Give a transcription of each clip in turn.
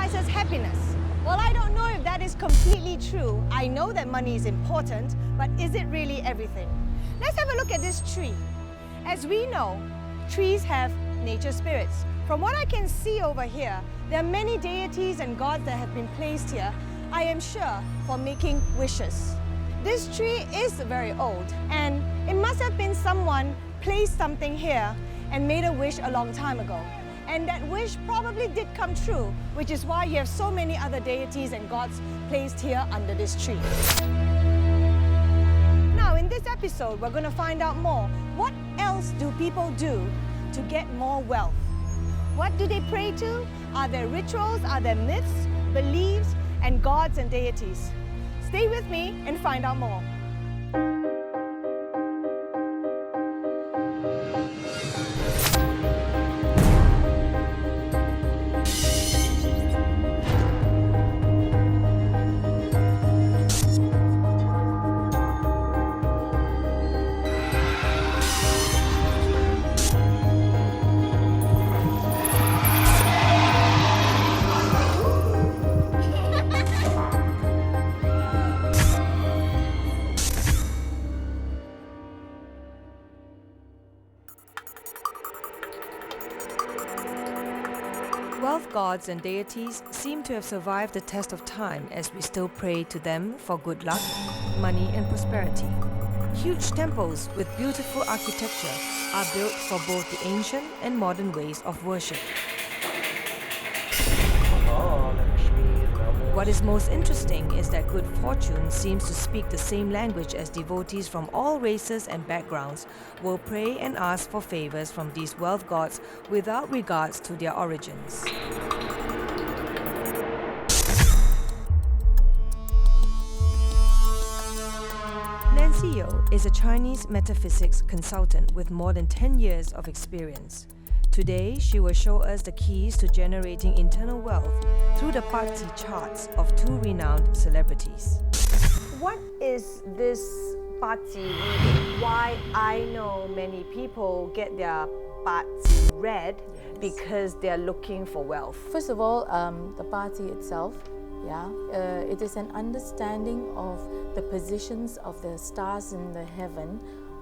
symbolizes happiness. Well, I don't know if that is completely true. I know that money is important, but is it really everything? Let's have a look at this tree. As we know, trees have nature spirits. From what I can see over here, there are many deities and gods that have been placed here, I am sure, for making wishes. This tree is very old, and it must have been someone placed something here and made a wish a long time ago. And that wish probably did come true, which is why you have so many other deities and gods placed here under this tree. Now, in this episode, we're going to find out more. What else do people do to get more wealth? What do they pray to? Are there rituals? Are there myths, beliefs, and gods and deities? Stay with me and find out more. Wealth gods and deities seem to have survived the test of time as we still pray to them for good luck, money and prosperity. Huge temples with beautiful architecture are built for both the ancient and modern ways of worship. What is most interesting is that good fortune seems to speak the same language as devotees from all races and backgrounds will pray and ask for favors from these wealth gods without regards to their origins. Nancy Yeo is a Chinese metaphysics consultant with more than 10 years of experience. Today, she will show us the keys to generating internal wealth through the party charts of two renowned celebrities. What is this party reading? Why I know many people get their party read because they're looking for wealth. First of all, the party itself, it is an understanding of the positions of the stars in the heaven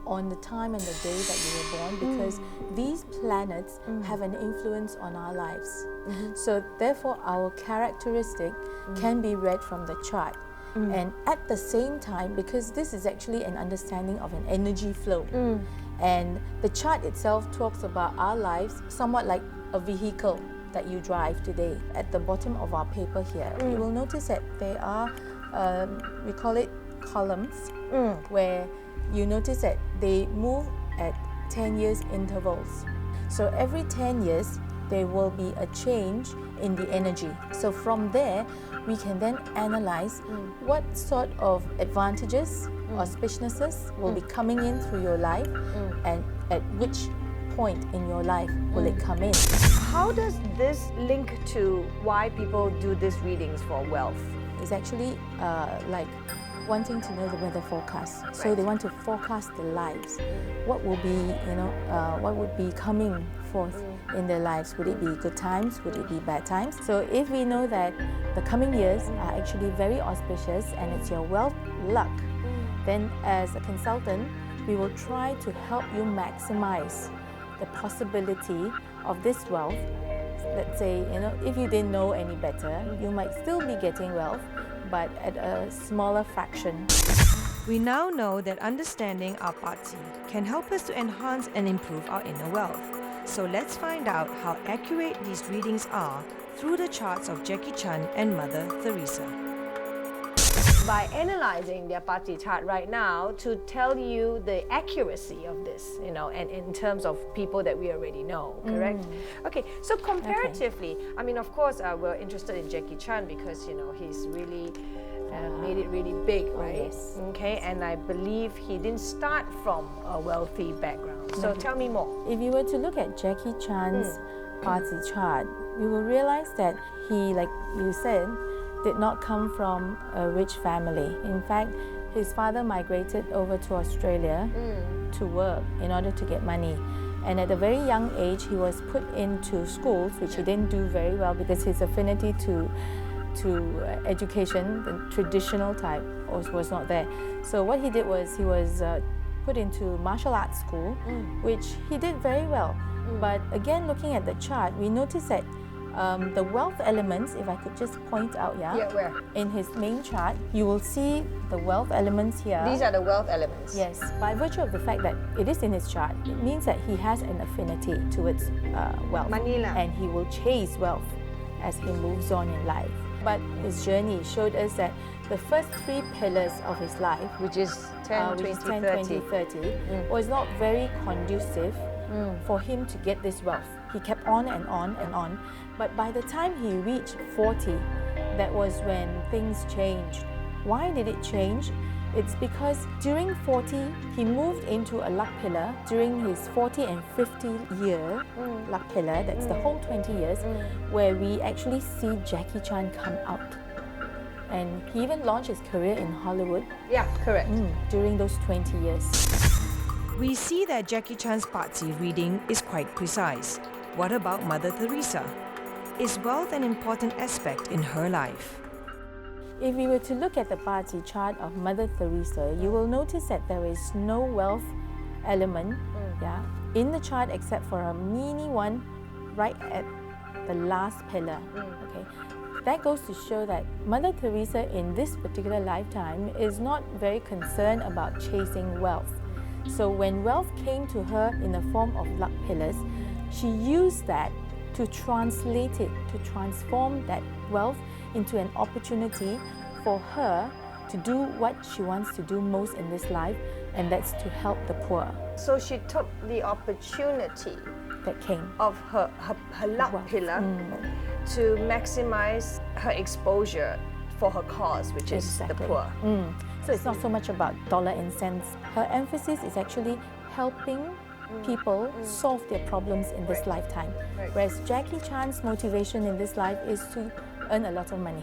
on the time and the day that you were born, because these planets have an influence on our lives. So therefore our characteristic can be read from the chart. And at the same time, because this is actually an understanding of an energy flow, and the chart itself talks about our lives somewhat like a vehicle that you drive today. At the bottom of our paper here, you will notice that there are, we call it columns, where you notice that they move at 10 years intervals. So every 10 years, there will be a change in the energy. So from there, we can then analyze what sort of advantages, auspiciousnesses will be coming in through your life, and at which point in your life will it come in. How does this link to why people do these readings for wealth? It's actually like wanting to know the weather forecast. Right. So they want to forecast their lives. What will be, what would be coming forth in their lives? Would it be good times? Would it be bad times? So if we know that the coming years are actually very auspicious and it's your wealth luck, then as a consultant, we will try to help you maximize the possibility of this wealth. Let's say, if you didn't know any better, you might still be getting wealth, but at a smaller fraction. We now know that understanding our party can help us to enhance and improve our inner wealth. So let's find out how accurate these readings are through the charts of Jackie Chan and Mother Teresa. By analyzing their party chart right now to tell you the accuracy of this, and in terms of people that we already know, correct? Okay, so comparatively, I mean, of course, we're interested in Jackie Chan because, he's really made it really big, right? Yes. Okay, and I believe he didn't start from a wealthy background. So tell me more. If you were to look at Jackie Chan's party chart, you will realize that he, like you said, did not come from a rich family. In fact, his father migrated over to Australia to work in order to get money. And at a very young age, he was put into schools, which he didn't do very well because his affinity to education, the traditional type, was not there. So what he did was he was put into martial arts school, which he did very well. But again, looking at the chart, we notice that the wealth elements, if I could just point out here, where? in his main chart, you will see the wealth elements here. These are the wealth elements. Yes, by virtue of the fact that it is in his chart, it means that he has an affinity towards wealth. Money lah. And he will chase wealth as he moves on in life. But his journey showed us that the first 3 pillars of his life, Which is 10, 20, 30. 30, was not very conducive for him to get this wealth. He kept on and on and on. But by the time he reached 40, that was when things changed. Why did it change? It's because during 40, he moved into a luck pillar during his 40 and 50 year luck pillar, that's the whole 20 years, where we actually see Jackie Chan come out. And he even launched his career in Hollywood. Yeah, correct. During those 20 years. We see that Jackie Chan's BaZi reading is quite precise. What about Mother Teresa? Is wealth an important aspect in her life? If we were to look at the BaZi chart of Mother Teresa, you will notice that there is no wealth element in the chart except for a mini one right at the last pillar. Okay, that goes to show that Mother Teresa in this particular lifetime is not very concerned about chasing wealth. So when wealth came to her in the form of luck pillars, she used that to translate it, to transform that wealth into an opportunity for her to do what she wants to do most in this life, and that's to help the poor. So she took the opportunity That came of her luck Wealth. pillar to maximize her exposure for her cause, which is the poor. So it's not so much about dollar and cents. Her emphasis is actually helping people solve their problems in this lifetime. Whereas Jackie Chan's motivation in this life is to earn a lot of money,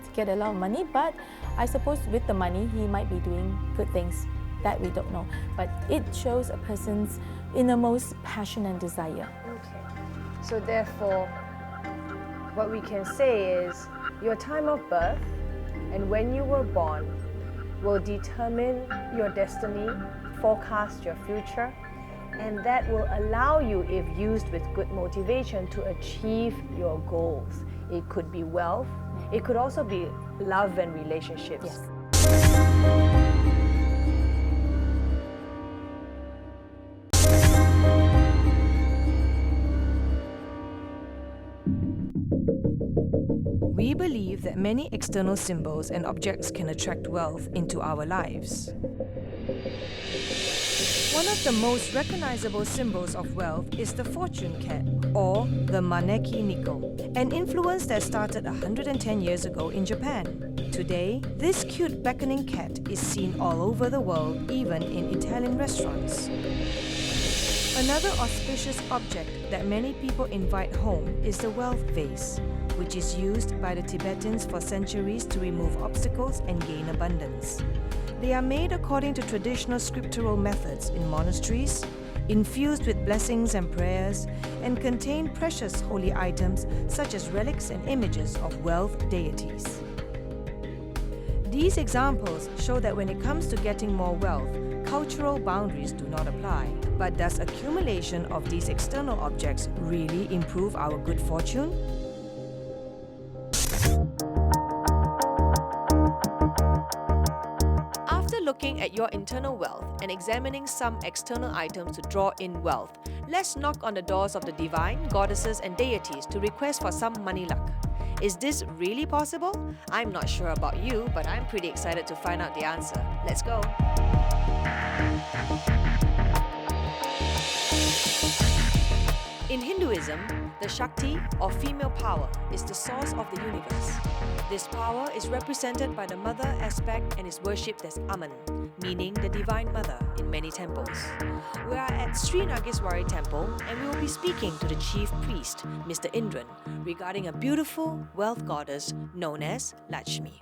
to get a lot of money. But I suppose with the money, he might be doing good things that we don't know. But it shows a person's innermost passion and desire. Okay. So therefore, what we can say is your time of birth and when you were born will determine your destiny, forecast your future, and that will allow you, if used with good motivation, to achieve your goals. It could be wealth, it could also be love and relationships. Yes. We believe that many external symbols and objects can attract wealth into our lives. One of the most recognizable symbols of wealth is the fortune cat, or the maneki nickel, an influence that started 110 years ago in Japan. Today, this cute beckoning cat is seen all over the world, even in Italian restaurants. Another auspicious object that many people invite home is the wealth vase, which is used by the Tibetans for centuries to remove obstacles and gain abundance. They are made according to traditional scriptural methods in monasteries, infused with blessings and prayers, and contain precious holy items such as relics and images of wealth deities. These examples show that when it comes to getting more wealth, cultural boundaries do not apply. But does accumulation of these external objects really improve our good fortune? Looking at your internal wealth and examining some external items to draw in wealth, let's knock on the doors of the divine, goddesses and deities to request for some money luck. Is this really possible? I'm not sure about you, but I'm pretty excited to find out the answer. Let's go! In Hinduism, the Shakti, or female power, is the source of the universe. This power is represented by the mother aspect and is worshipped as Aman, meaning the divine mother, in many temples. We are at Sri Nageswari temple and we will be speaking to the chief priest, Mr. Indran, regarding a beautiful wealth goddess known as Lakshmi.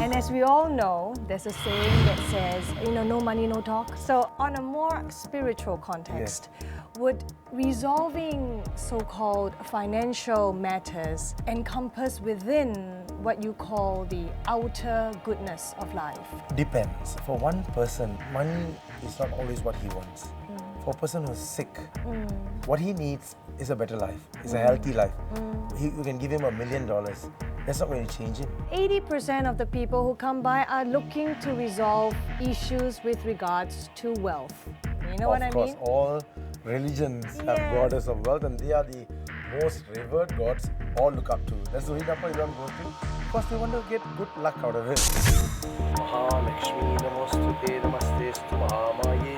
And as we all know, there's a saying that says, no money, no talk. So on a more spiritual context, would resolving so-called financial matters encompass within what you call the outer goodness of life? Depends. For one person, money is not always what he wants. For a person who's sick, what he needs is a better life, is a healthy life. You can give him $1 million. That's not going to change him. 80% of the people who come by are looking to resolve issues with regards to wealth. You know what I mean? Of course, all religions have goddess of wealth, and they are the most revered gods all look up to. That's the reason why you don't go to, because they want to get good luck out of it. Lakshmi namostute namaste mahamaye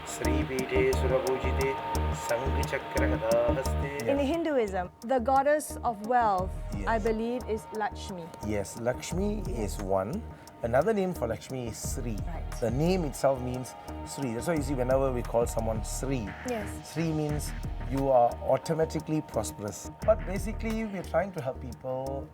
Sri Pite Surabhujite Sanghi Chakra Gadahaste. In Hinduism, the goddess of wealth, I believe, is Lakshmi. Yes, Lakshmi is one. Another name for Lakshmi is Sri. Right. The name itself means Sri. That's why you see whenever we call someone Sri, Yes. Sri means you are automatically prosperous. But basically, we're trying to help people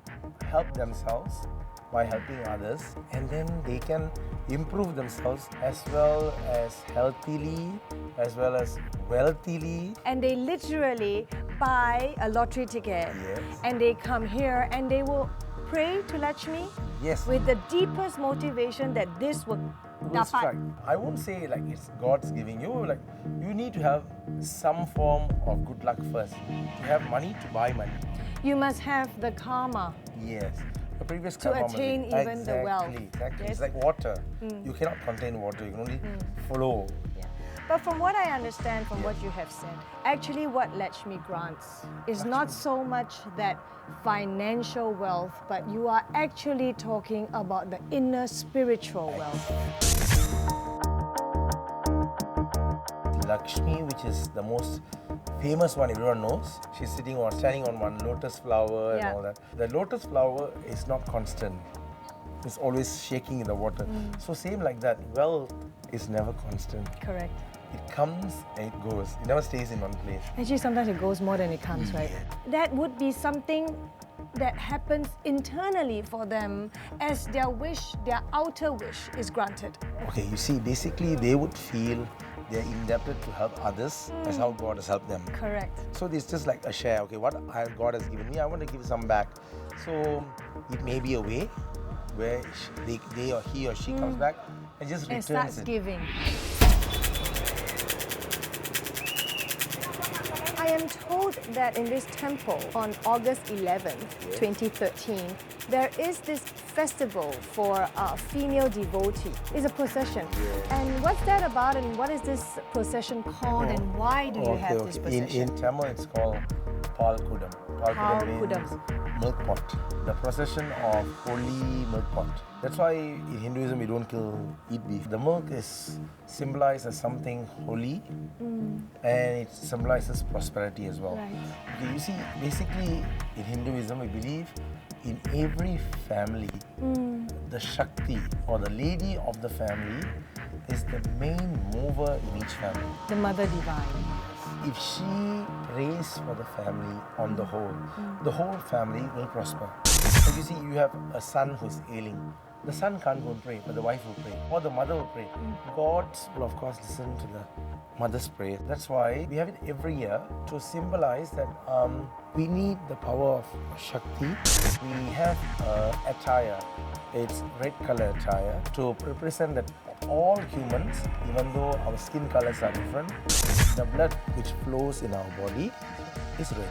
help themselves by helping others, and then they can improve themselves as well as healthily, as well as wealthily. And they literally buy a lottery ticket. Yes. And they come here and they will pray to Lakshmi Yes. with the deepest motivation that this will Will strike. dapat. I won't say like it's God's giving you, like you need to have some form of good luck first. To have money, to buy money. You must have the karma. Yes. The previous To karma attain must be- even the wealth. Exactly. Yes. It's like water. You cannot contain water. You can only flow. Yeah. But from what I understand from what you have said, actually what Lakshmi grants is not so much that financial wealth, but you are actually talking about the inner spiritual wealth. Lakshmi, which is the most famous one everyone knows, she's standing on one lotus flower and all that. The lotus flower is not constant. It's always shaking in the water. So same like that, wealth is never constant. Correct. It comes and it goes. It never stays in one place. Actually, sometimes it goes more than it comes, right? That would be something that happens internally for them as their wish, their outer wish is granted. Okay, you see, basically they would feel they're indebted to help others as how God has helped them. Correct. So it's just like a share. Okay, what God has given me, I want to give some back. So it may be a way where they or he or she comes back and just And returns starts it. giving. I am told that in this temple on August 11th, 2013, there is this festival for female devotee. It's a procession. And what's that about, and what is this procession called, and why do you have this procession? In Tamil, it's called Palkudam. Palkudam. Means milk pot. The procession of holy milk pot. That's why in Hinduism we don't eat beef. The milk is symbolized as something holy, and it symbolizes prosperity as well. Right. Okay, you see, basically in Hinduism we believe in every family, the Shakti or the lady of the family is the main mover in each family. The Mother Divine. If she prays for the family on the whole family will prosper. Like you see, you have a son who's ailing. The son can't go and pray, but the wife will pray, or the mother will pray. God will, of course, listen to the mother's prayer. That's why we have it every year to symbolize that we need the power of Shakti. We have attire. It's red color attire to represent that all humans, even though our skin colors are different, the blood which flows in our body is red.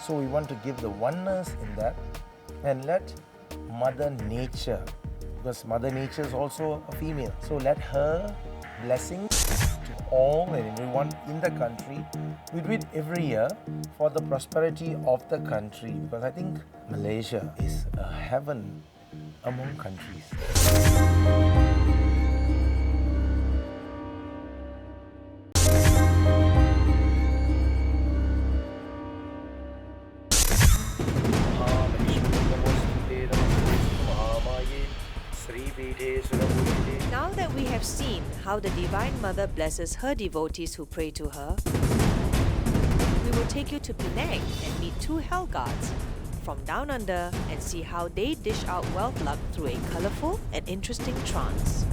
So we want to give the oneness in that and let Mother Nature, because Mother Nature is also a female, so let her blessings to all and everyone in the country. We do it every year for the prosperity of the country, because I think Malaysia is a heaven among countries. Now that we have seen how the Divine Mother blesses her devotees who pray to her, we will take you to Penang and meet two hell guards from down under and see how they dish out wealth luck through a colourful and interesting trance.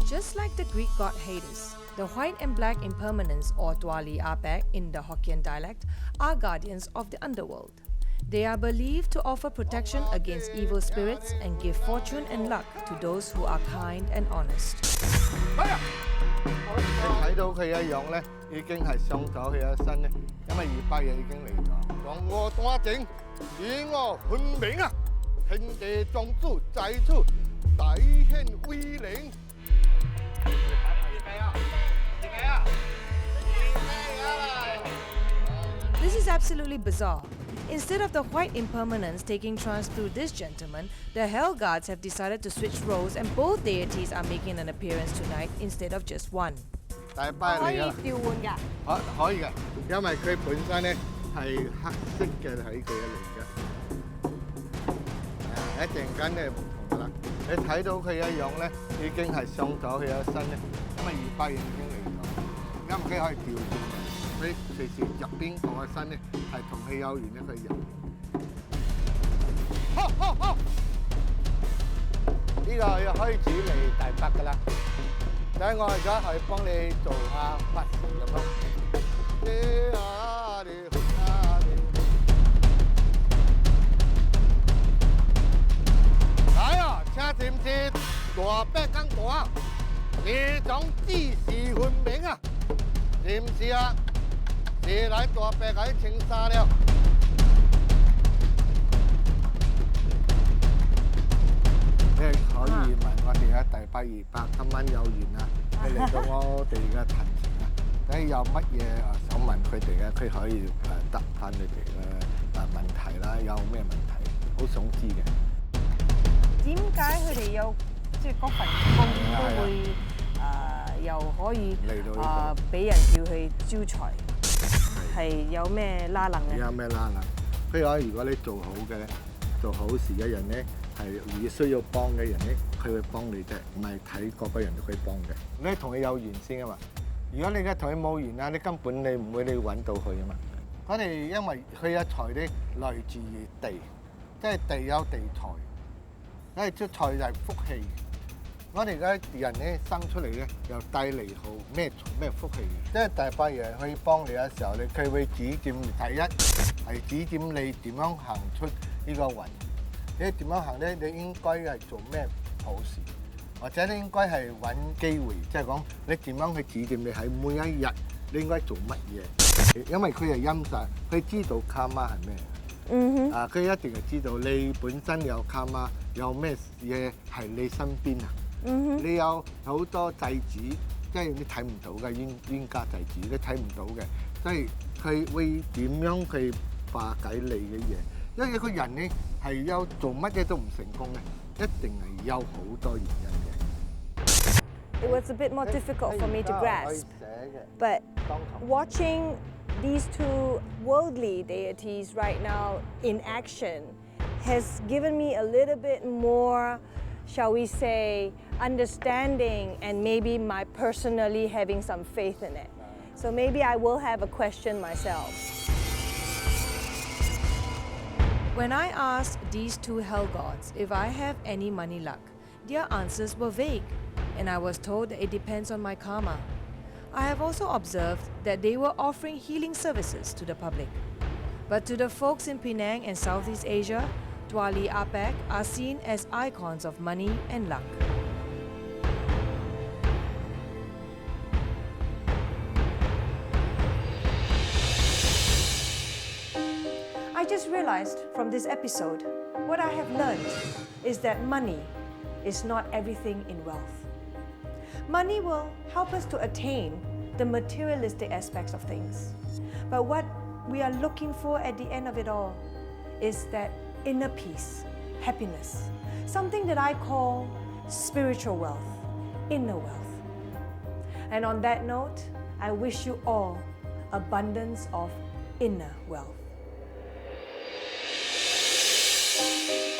Just like the Greek god Hades, the white and black impermanents or Tuali Apek in the Hokkien dialect are guardians of the underworld. They are believed to offer protection against evil spirits and give fortune and luck to those who are kind and honest. 你睇到佢一樣咧，已經係送咗佢一身咧，因為200日已經嚟咗。讓我多整，以我換名啊！天地眾主在處，大顯威靈。This is absolutely bizarre. Instead of the white impermanents taking trance through this gentleman, the Hell Guards have decided to switch roles and both deities are making an appearance tonight instead of just one. 大拜可以嚟㗎，調換㗎。可以嘅，因為佢本身咧係黑色嘅喺佢嘅嚟嘅，一陣間咧唔同㗎啦。你睇到佢一樣咧，已經係送咗佢一身咧，因為200日已經嚟咗，因為佢可以調轉嘅。 佢隨時入邊個身咧係同佢有緣咧，佢入。呢個要開始嚟大伯㗎啦，等我而家係幫你做下法事咁咯。嚟啊！車點知大伯更大，呢種知識換名啊，知唔知啊？ 你來大伯喺清沙了。你可以問我哋嘅第828，今晚有緣啊！你嚟到我哋嘅壇前啊，睇有乜嘢想問佢哋嘅，佢可以答翻你哋嘅問題啦。有咩問題，好想知嘅。點解佢哋有即係嗰份工都會又可以俾人叫佢招財？ 係有咩拉能咧？有咩拉能？譬如話，如果你做好嘅咧，做好事嘅人咧，係如果需要幫嘅人咧，佢會幫你啫，唔係睇個個人都可以幫嘅。你同佢有緣先啊嘛。如果你而家同佢冇緣啊，你根本你唔會你揾到佢啊嘛。我哋因為佢嘅財咧來自於地，即係地有地財，因為出財就係福氣。 我哋而家人咧生出嚟咧，又帶嚟好咩福氣嘅，即係大伯爺去幫你嘅時候咧，佢會指點第一係指點你點樣行出呢個運。你點樣行咧？你應該係做咩好事，或者你應該係揾機會，即係講你點樣去指點你喺每一日你應該做乜嘢。因為佢係陰煞，佢知道卡瑪係咩。佢一定係知道你本身有卡瑪，有咩嘢係你身邊啊。 你有好多祭子，即係你睇唔到嘅冤家祭子，你睇唔到嘅，即係佢會點樣去化解你嘅嘢？因為一個人咧係有做乜嘢都唔成功咧，一定係有好多原因嘅。It was a bit more difficult for me to grasp, but watching these two worldly deities right now in action has given me a little bit more, shall we say, understanding and maybe my personally having some faith in it. So maybe I will have a question myself. When I asked these two hell gods if I have any money luck, their answers were vague, and I was told that it depends on my karma. I have also observed that they were offering healing services to the public. But to the folks in Penang and Southeast Asia, Tuali Apek are seen as icons of money and luck. I just realized from this episode, what I have learned is that money is not everything in wealth. Money will help us to attain the materialistic aspects of things. But what we are looking for at the end of it all is that inner peace, happiness, something that I call spiritual wealth, inner wealth. And on that note, I wish you all abundance of inner wealth. Bye.